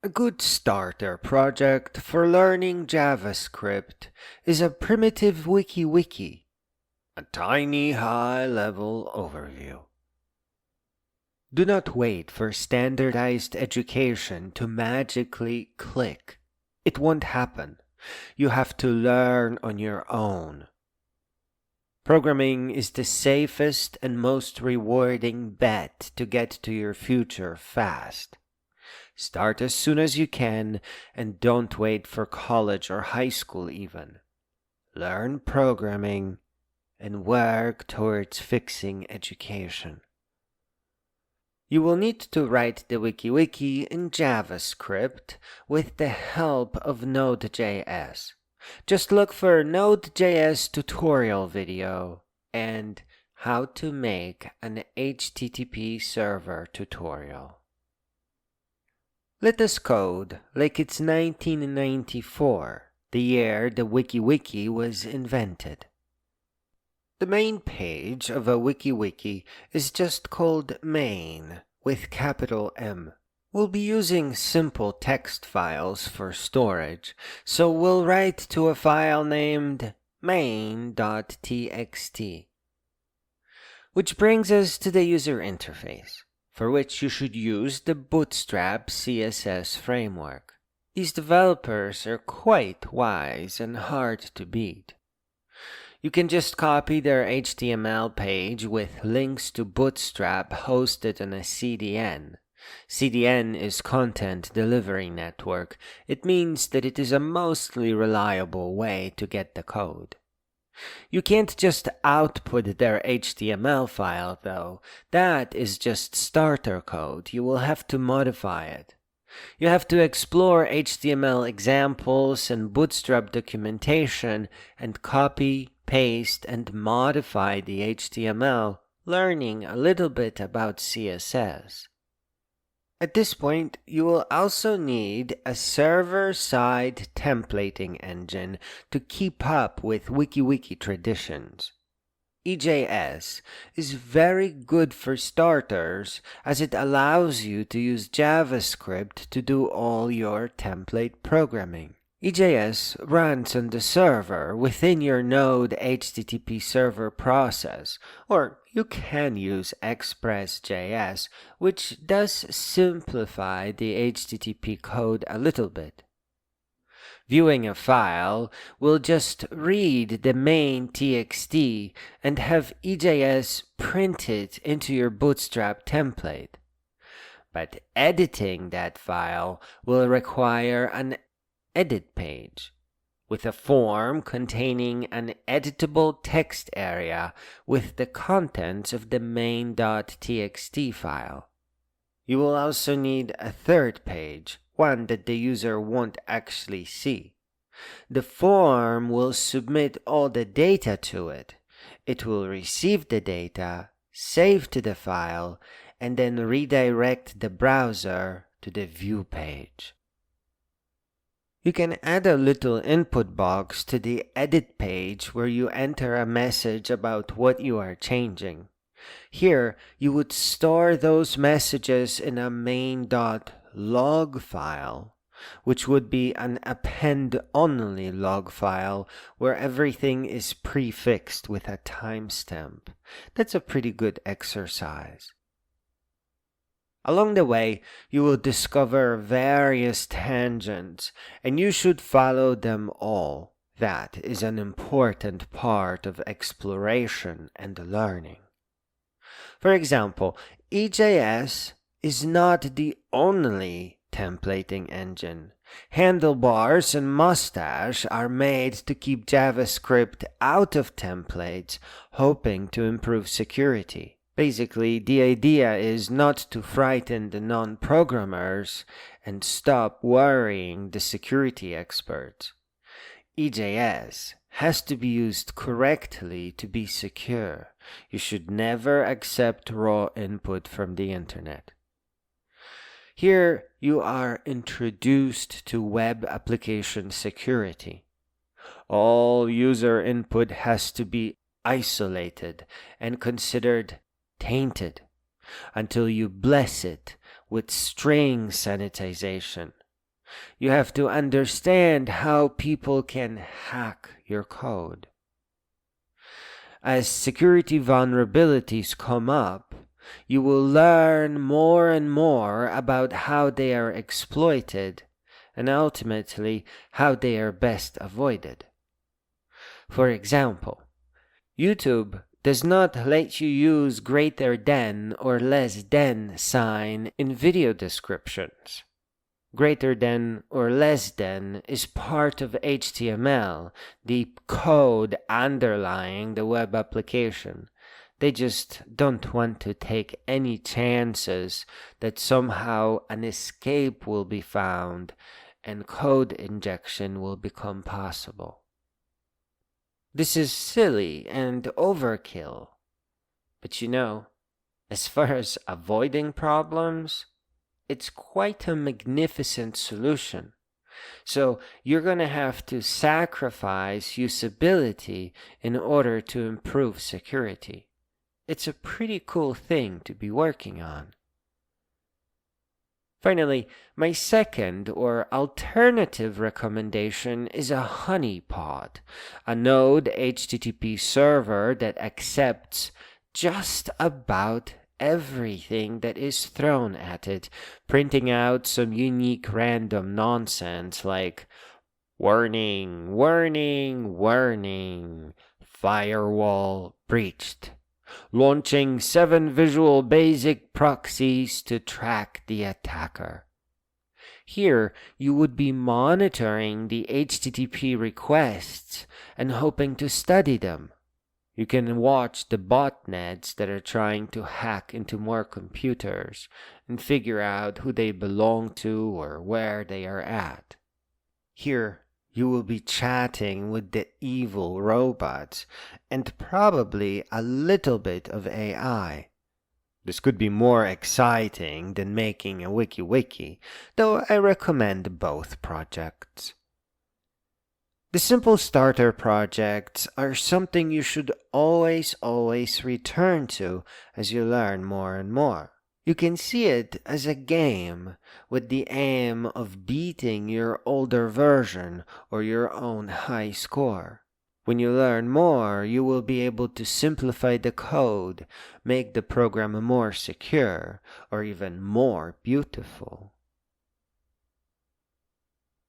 A good starter project for learning JavaScript is a primitive WikiWiki, a tiny high-level overview. Do not wait for standardized education to magically click. It won't happen. You have to learn on your own. Programming is the safest and most rewarding bet to get to your future fast. Start as soon as you can and don't wait for college or high school even. Learn programming and work towards fixing education. You will need to write the WikiWiki in JavaScript with the help of Node.js. Just look for Node.js tutorial video and how to make an HTTP server tutorial. Let us code like it's 1994, the year the WikiWiki was invented. The main page of a WikiWiki is just called Main with capital M. We'll be using simple text files for storage, so we'll write to a file named Main.txt. Which brings us to the user interface, for which you should use the Bootstrap CSS framework. These developers are quite wise and hard to beat. You can just copy their HTML page with links to Bootstrap hosted on a CDN. CDN is Content Delivery Network. It means that it is a mostly reliable way to get the code. You can't just output their HTML file though. That is just starter code. You will have to modify it. You have to explore HTML examples and Bootstrap documentation and copy, paste, and modify the HTML, learning a little bit about CSS. At this point, you will also need a server-side templating engine to keep up with WikiWiki traditions. EJS is very good for starters as it allows you to use JavaScript to do all your template programming. EJS runs on the server within your Node HTTP server process, or you can use Express.js, which does simplify the HTTP code a little bit. Viewing a file will just read the Main.txt and have EJS print it into your Bootstrap template. But editing that file will require an edit page with a form containing an editable text area with the contents of the main.txt file. You will also need a third page, one that the user won't actually see. The form will submit all the data to it. It will receive the data, save to the file, and then redirect the browser to the view page. You can add a little input box to the edit page where you enter a message about what you are changing. Here, you would store those messages in a main.log file, which would be an append-only log file where everything is prefixed with a timestamp. That's a pretty good exercise. Along the way, you will discover various tangents, and you should follow them all. That is an important part of exploration and learning. For example, EJS is not the only templating engine. Handlebars and Mustache are made to keep JavaScript out of templates, hoping to improve security. Basically, the idea is not to frighten the non-programmers and stop worrying the security experts. EJS has to be used correctly to be secure. You should never accept raw input from the internet. Here, you are introduced to web application security. All user input has to be isolated and considered tainted until you bless it with string sanitization. You have to understand how people can hack your code. As security vulnerabilities come up, you will learn more and more about how they are exploited and ultimately how they are best avoided. For example, YouTube does not let you use greater than or less than sign in video descriptions. Greater than or less than is part of HTML, the code underlying the web application. They just don't want to take any chances that somehow an escape will be found and code injection will become possible. This is silly and overkill. But as far as avoiding problems, it's quite a magnificent solution. So you're going to have to sacrifice usability in order to improve security. It's a pretty cool thing to be working on. Finally, my second or alternative recommendation is a honeypot, a Node HTTP server that accepts just about everything that is thrown at it, printing out some unique random nonsense like warning, warning, warning, firewall breached. Launching 7 Visual Basic proxies to track the attacker. Here, you would be monitoring the HTTP requests and hoping to study them. You can watch the botnets that are trying to hack into more computers and figure out who they belong to or where they are at. Here, you will be chatting with the evil robots and probably a little bit of AI. This could be more exciting than making a WikiWiki, though I recommend both projects. The simple starter projects are something you should always return to as you learn more and more. You can see it as a game with the aim of beating your older version or your own high score. When you learn more, you will be able to simplify the code, make the program more secure, or even more beautiful.